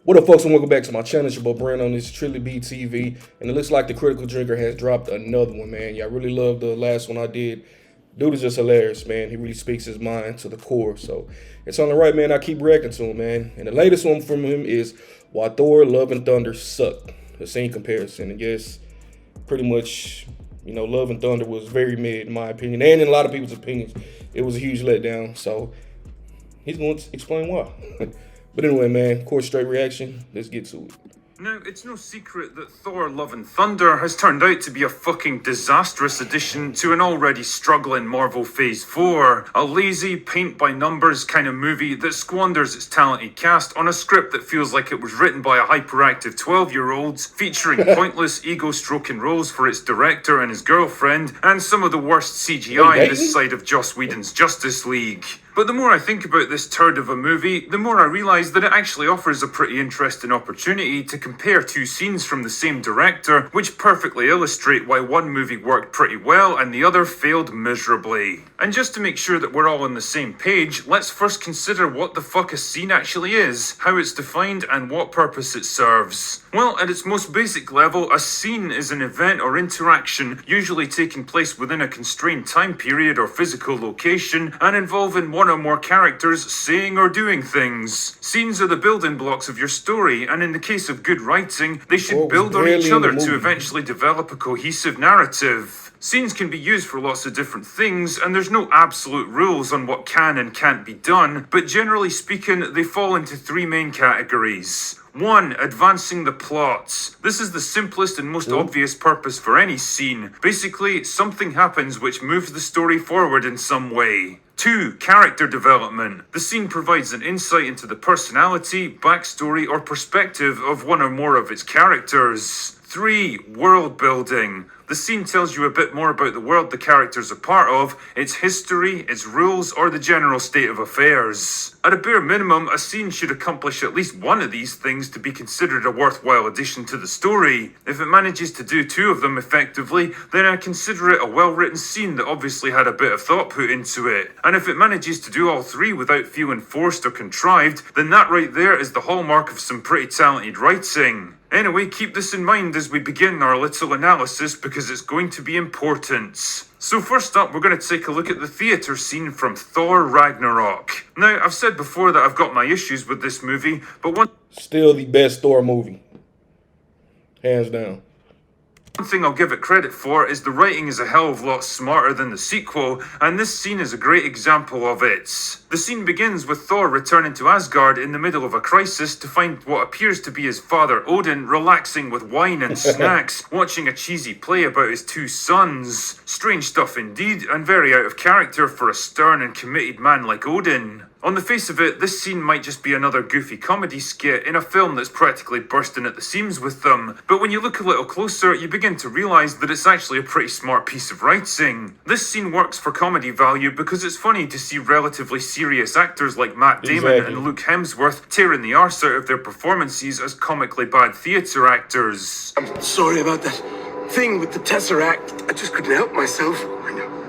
What up, folks, and welcome back to my channel. It's your boy BRANDO on this Trilly B TV, and it looks like the Critical Drinker has dropped another one, man. Yeah, I really loved the last one I did. Dude is just hilarious, man. He really speaks his mind to the core, so it's on the right, man. I keep reacting to him, man. And the latest one from him is Why Thor, Love, and Thunder Suck. The scene comparison, and yes, pretty much, you know, Love and Thunder was very mid, in my opinion, and in a lot of people's opinions. It was a huge letdown, so he's going to explain why. But anyway, man, course straight reaction. Let's get to it. Now, it's no secret that Thor Love and Thunder has turned out to be a fucking disastrous addition to an already struggling Marvel Phase 4. A lazy, paint-by-numbers kind of movie that squanders its talented cast on a script that feels like it was written by a hyperactive 12-year-old, featuring pointless ego-stroking roles for its director and his girlfriend, and some of the worst CGI this side of Joss Whedon's Justice League. But the more I think about this turd of a movie, the more I realise that it actually offers a pretty interesting opportunity to compare two scenes from the same director, which perfectly illustrate why one movie worked pretty well and the other failed miserably. And just to make sure that we're all on the same page, let's first consider what the fuck a scene actually is, how it's defined, and what purpose it serves. Well, at its most basic level, a scene is an event or interaction usually taking place within a constrained time period or physical location and involving one or more characters saying or doing things. Scenes are the building blocks of your story, and in the case of good writing, they should build on each other to eventually develop a cohesive narrative. Scenes can be used for lots of different things, and there's no absolute rules on what can and can't be done, but generally speaking, they fall into three main categories. 1. Advancing the plot. This is the simplest and most obvious purpose for any scene. Basically, something happens which moves the story forward in some way. 2. Character development. The scene provides an insight into the personality, backstory, or perspective of one or more of its characters. 3. World building. The scene tells you a bit more about the world the characters are part of, its history, its rules, or the general state of affairs. At a bare minimum, a scene should accomplish at least one of these things to be considered a worthwhile addition to the story. If it manages to do two of them effectively, then I consider it a well-written scene that obviously had a bit of thought put into it. And if it manages to do all three without feeling forced or contrived, then that right there is the hallmark of some pretty talented writing. Anyway, keep this in mind as we begin our little analysis because it's going to be important. So first up, we're going to take a look at the theatre scene from Thor Ragnarok. Now, I've said before that I've got my issues with this movie, but still the best Thor movie. Hands down. One thing I'll give it credit for is the writing is a hell of a lot smarter than the sequel, and this scene is a great example of it. The scene begins with Thor returning to Asgard in the middle of a crisis to find what appears to be his father Odin relaxing with wine and snacks, watching a cheesy play about his two sons. Strange stuff indeed, and very out of character for a stern and committed man like Odin. On the face of it, this scene might just be another goofy comedy skit in a film that's practically bursting at the seams with them, but when you look a little closer, you begin to realise that it's actually a pretty smart piece of writing. This scene works for comedy value because it's funny to see relatively serious actors like Matt Damon and Luke Hemsworth tearing the arse out of their performances as comically bad theatre actors. I'm sorry about that thing with the Tesseract. I just couldn't help myself.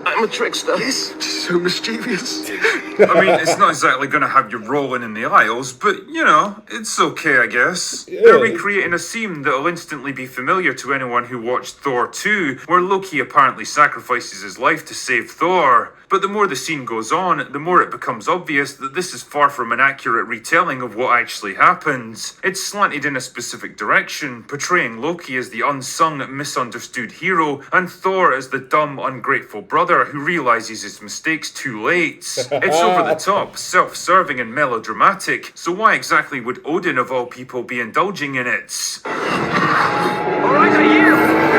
I'm a trickster. Yes, just so mischievous. I mean, it's not exactly going to have you rolling in the aisles, but, you know, it's okay, I guess. Yeah. They're recreating a scene that'll instantly be familiar to anyone who watched Thor 2, where Loki apparently sacrifices his life to save Thor. But the more the scene goes on, the more it becomes obvious that this is far from an accurate retelling of what actually happened. It's slanted in a specific direction, portraying Loki as the unsung, misunderstood hero, and Thor as the dumb, ungrateful brother who realizes his mistakes too late. It's over the top, self-serving and melodramatic, so why exactly would Odin of all people be indulging in it? Alright, I yield!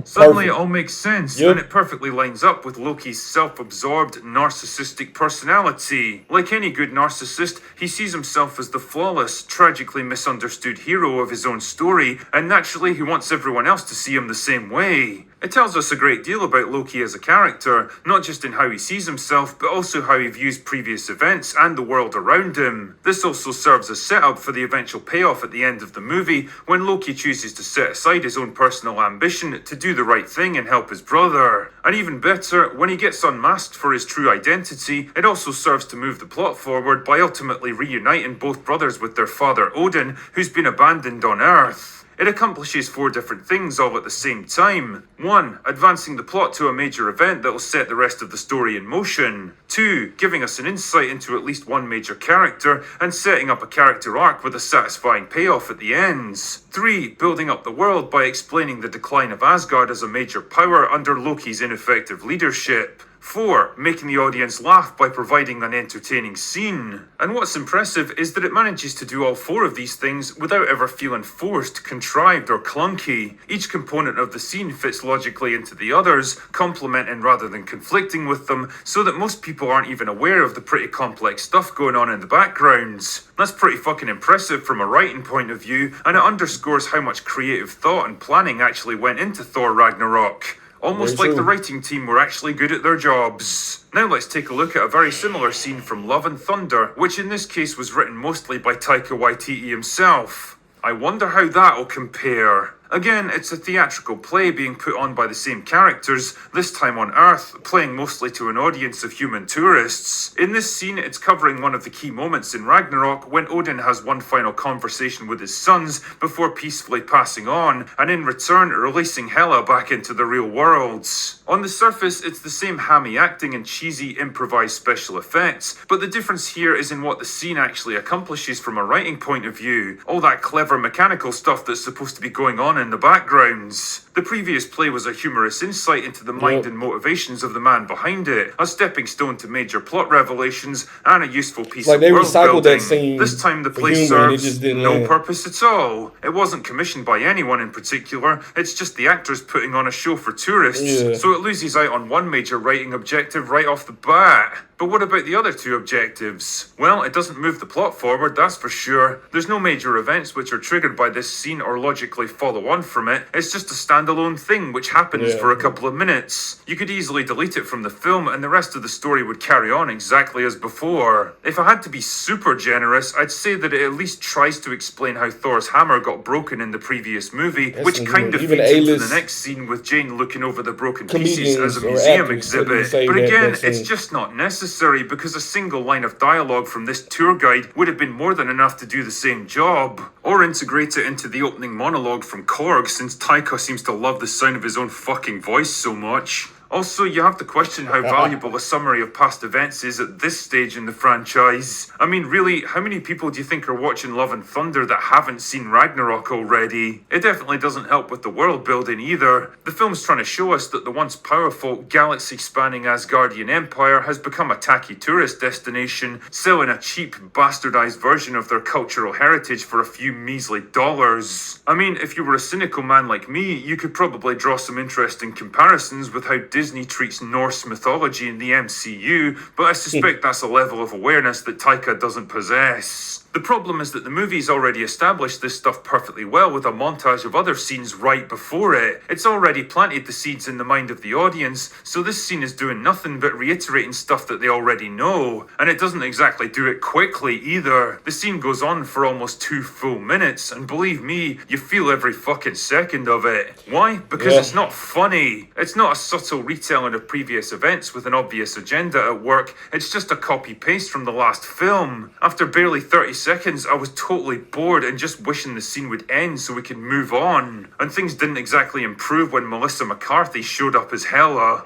Suddenly it all makes sense, and it perfectly lines up with Loki's self-absorbed, narcissistic personality. Like any good narcissist, he sees himself as the flawless, tragically misunderstood hero of his own story, and naturally he wants everyone else to see him the same way. It tells us a great deal about Loki as a character, not just in how he sees himself, but also how he views previous events and the world around him. This also serves as setup for the eventual payoff at the end of the movie, when Loki chooses to set aside his own personal ambition to do the right thing and help his brother. And even better, when he gets unmasked for his true identity, it also serves to move the plot forward by ultimately reuniting both brothers with their father Odin, who's been abandoned on Earth. It accomplishes 4 different things all at the same time. 1. Advancing the plot to a major event that will set the rest of the story in motion. 2. Giving us an insight into at least one major character and setting up a character arc with a satisfying payoff at the ends. 3. Building up the world by explaining the decline of Asgard as a major power under Loki's ineffective leadership. 4. Making the audience laugh by providing an entertaining scene. And what's impressive is that it manages to do all 4 of these things without ever feeling forced, contrived, or clunky. Each component of the scene fits logically into the others, complementing rather than conflicting with them, so that most people aren't even aware of the pretty complex stuff going on in the backgrounds. That's pretty fucking impressive from a writing point of view, and it underscores how much creative thought and planning actually went into Thor Ragnarok. Almost like the writing team were actually good at their jobs. Now let's take a look at a very similar scene from Love and Thunder, which in this case was written mostly by Taika Waititi himself. I wonder how that'll compare. Again, it's a theatrical play being put on by the same characters, this time on Earth, playing mostly to an audience of human tourists. In this scene, it's covering one of the key moments in Ragnarok when Odin has one final conversation with his sons before peacefully passing on, and in return releasing Hela back into the real world. On the surface, it's the same hammy acting and cheesy improvised special effects, but the difference here is in what the scene actually accomplishes from a writing point of view. All that clever mechanical stuff that's supposed to be going on in the backgrounds. The previous play was a humorous insight into the mind and motivations of the man behind it, a stepping stone to major plot revelations, and a useful piece of they world recycled building. that scene. This time the play humor, serves no purpose at all. It wasn't commissioned by anyone in particular, it's just the actors putting on a show for tourists, so it loses out on one major writing objective right off the bat. But what about the other 2 objectives? Well, it doesn't move the plot forward, that's for sure. There's no major events which are triggered by this scene or logically follow on from it. It's just a standalone thing which happens for a couple of minutes. You could easily delete it from the film and the rest of the story would carry on exactly as before. If I had to be super generous, I'd say that it at least tries to explain how Thor's hammer got broken in the previous movie, which kind of feeds into the next scene with Jane looking over the broken pieces as a museum exhibit. But again, it's just not necessary, because a single line of dialogue from this tour guide would have been more than enough to do the same job. Or integrate it into the opening monologue from Korg, since Taika seems to love the sound of his own fucking voice so much. Also, you have to question how valuable a summary of past events is at this stage in the franchise. I mean, really, how many people do you think are watching Love and Thunder that haven't seen Ragnarok already? It definitely doesn't help with the world building either. The film's trying to show us that the once powerful, galaxy-spanning Asgardian empire has become a tacky tourist destination, selling a cheap, bastardized version of their cultural heritage for a few measly dollars. I mean, if you were a cynical man like me, you could probably draw some interesting comparisons with how Disney treats Norse mythology in the MCU, but I suspect that's a level of awareness that Taika doesn't possess. The problem is that the movie's already established this stuff perfectly well with a montage of other scenes right before it. It's already planted the seeds in the mind of the audience, so this scene is doing nothing but reiterating stuff that they already know. And it doesn't exactly do it quickly either. The scene goes on for almost 2 full minutes, and believe me, you feel every fucking second of it. Why? Because it's not funny. It's not a subtle retelling of previous events with an obvious agenda at work. It's just a copy-paste from the last film. After barely 30 seconds, I was totally bored and just wishing the scene would end so we could move on. And things didn't exactly improve when Melissa McCarthy showed up as Hela.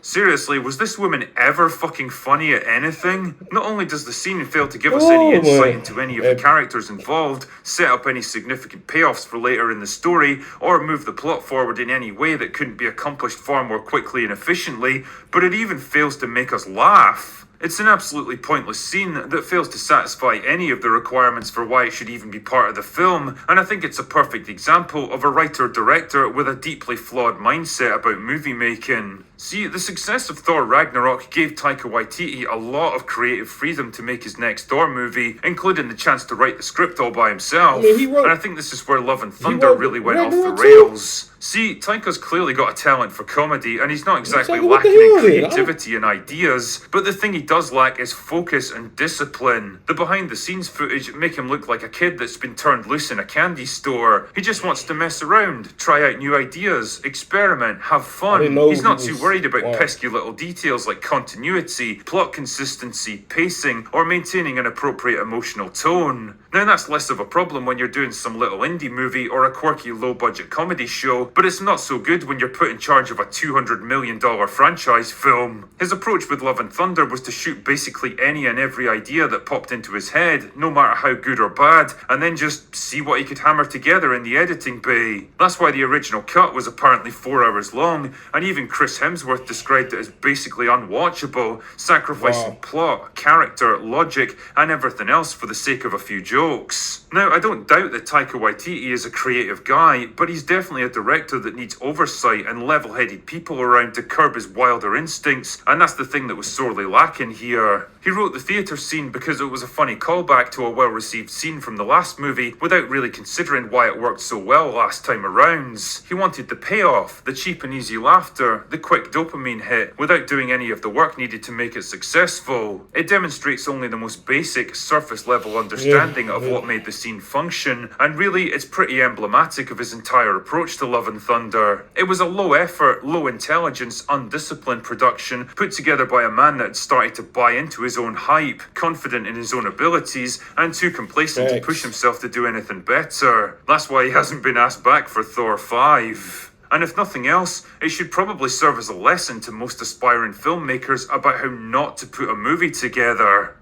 Seriously, was this woman ever fucking funny at anything? Not only does the scene fail to give us any insight into any of the characters involved, set up any significant payoffs for later in the story, or move the plot forward in any way that couldn't be accomplished far more quickly and efficiently, but it even fails to make us laugh. It's an absolutely pointless scene that fails to satisfy any of the requirements for why it should even be part of the film, and I think it's a perfect example of a writer-director with a deeply flawed mindset about movie making. See, the success of Thor Ragnarok gave Taika Waititi a lot of creative freedom to make his next Thor movie, including the chance to write the script all by himself. And I think this is where Love and Thunder really went off the rails. See, Taika's clearly got a talent for comedy, and he's not exactly lacking in creativity and ideas, but the thing he does lack is focus and discipline. The behind-the-scenes footage make him look like a kid that's been turned loose in a candy store. He just wants to mess around, try out new ideas, experiment, have fun. He's not too worried about pesky little details like continuity, plot consistency, pacing, or maintaining an appropriate emotional tone. Now that's less of a problem when you're doing some little indie movie or a quirky low-budget comedy show, but it's not so good when you're put in charge of a $200 million franchise film. His approach with Love and Thunder was to shoot basically any and every idea that popped into his head, no matter how good or bad, and then just see what he could hammer together in the editing bay. That's why the original cut was apparently 4 hours long, and even Chris Hemsworth described it as basically unwatchable, sacrificing plot, character, logic, and everything else for the sake of a few jokes. Now, I don't doubt that Taika Waititi is a creative guy, but he's definitely a director that needs oversight and level-headed people around to curb his wilder instincts, and that's the thing that was sorely lacking here. He wrote the theatre scene because it was a funny callback to a well-received scene from the last movie without really considering why it worked so well last time around. He wanted the payoff, the cheap and easy laughter, the quick dopamine hit, without doing any of the work needed to make it successful. It demonstrates only the most basic, surface-level understanding of what made the scene function, and really it's pretty emblematic of his entire approach to Love and Thunder. It was a low-effort, low-intelligence, undisciplined production put together by a man that had started to buy into his own hype, confident in his own abilities, and too complacent to push himself to do anything better. That's why he hasn't been asked back for Thor 5. And if nothing else, it should probably serve as a lesson to most aspiring filmmakers about how not to put a movie together.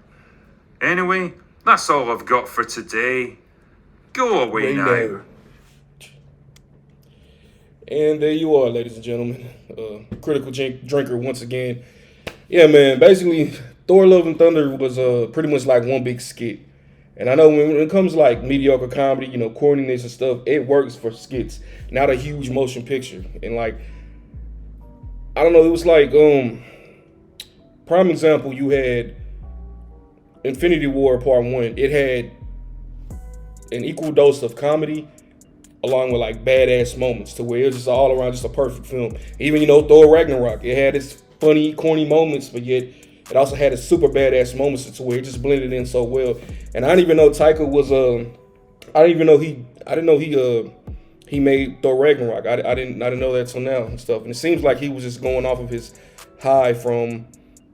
Anyway, that's all I've got for today. Go away now. And there you are, ladies and gentlemen. Critical Drinker once again. Yeah, man, basically, Thor Love and Thunder was pretty much like one big skit. And I know when it comes to like mediocre comedy, you know, corniness and stuff, it works for skits, not a huge motion picture. And like, I don't know, it was like, prime example, you had Infinity War Part 1. It had an equal dose of comedy along with like badass moments to where it was just all around just a perfect film. Even, you know, Thor Ragnarok, it had its funny, corny moments, but yet it also had its super badass moments to where it just blended in so well. And I didn't even know Taika was I didn't know he made Thor Ragnarok. I didn't know that till now and stuff. And it seems like he was just going off of his high from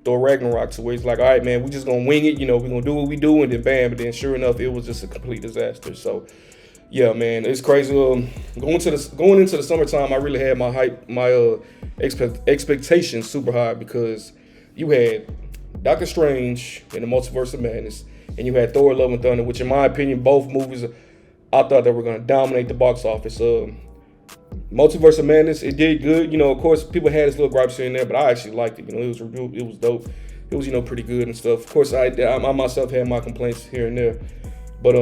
Thor Ragnarok to where he's like, all right, man, we just gonna wing it, you know, we're gonna do what we do, and then bam, but then sure enough, it was just a complete disaster. So yeah, man, it's crazy. Going into the summertime, I really had my expectations super high because you had Doctor Strange and the Multiverse of Madness, and you had Thor: Love and Thunder, which in my opinion, both movies I thought that were gonna dominate the box office. Multiverse of Madness, it did good. You know, of course, people had its little gripes here and there, but I actually liked it. You know, it was dope. It was, you know, pretty good and stuff. Of course, I myself had my complaints here and there, but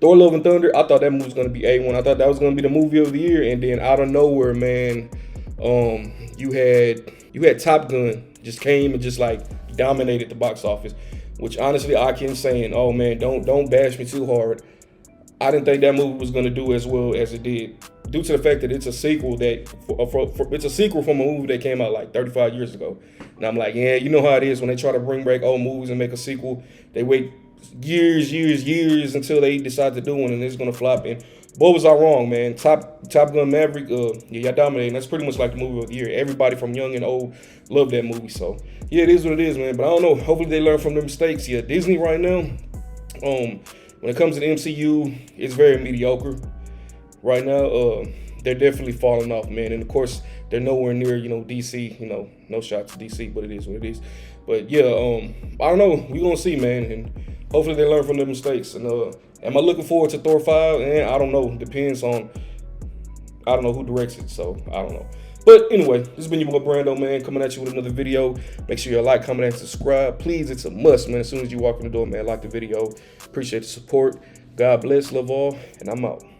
Thor: Love and Thunder, I thought that movie was gonna be A1. I thought that was gonna be the movie of the year, and then out of nowhere, man, you had Top Gun just came and just like dominated the box office. Which honestly, I can say, and oh man, don't bash me too hard. I didn't think that movie was gonna do as well as it did, due to the fact that it's a sequel it's a sequel from a movie that came out like 35 years ago. And I'm like, yeah, you know how it is when they try to bring back old movies and make a sequel. They wait years until they decide to do one, and it's gonna flop. And boy, was I wrong, man. Top Gun Maverick, y'all dominating. That's pretty much like the movie of the year. Everybody from young and old love that movie. So yeah, it is what it is, man. But I don't know. Hopefully they learn from their mistakes. Yeah, Disney right now, when it comes to the MCU, it's very mediocre right now. They're definitely falling off, man. And of course, they're nowhere near, you know, DC. You know, no shot to DC, but it is what it is. But yeah, I don't know. We gonna see, man. And hopefully they learn from their mistakes. And am I looking forward to Thor 5? I don't know. Depends on, I don't know who directs it, so I don't know. But anyway, this has been your boy Brando, man, coming at you with another video. Make sure you like, comment, and subscribe. Please, it's a must, man. As soon as you walk in the door, man, like the video. Appreciate the support. God bless, love all, and I'm out.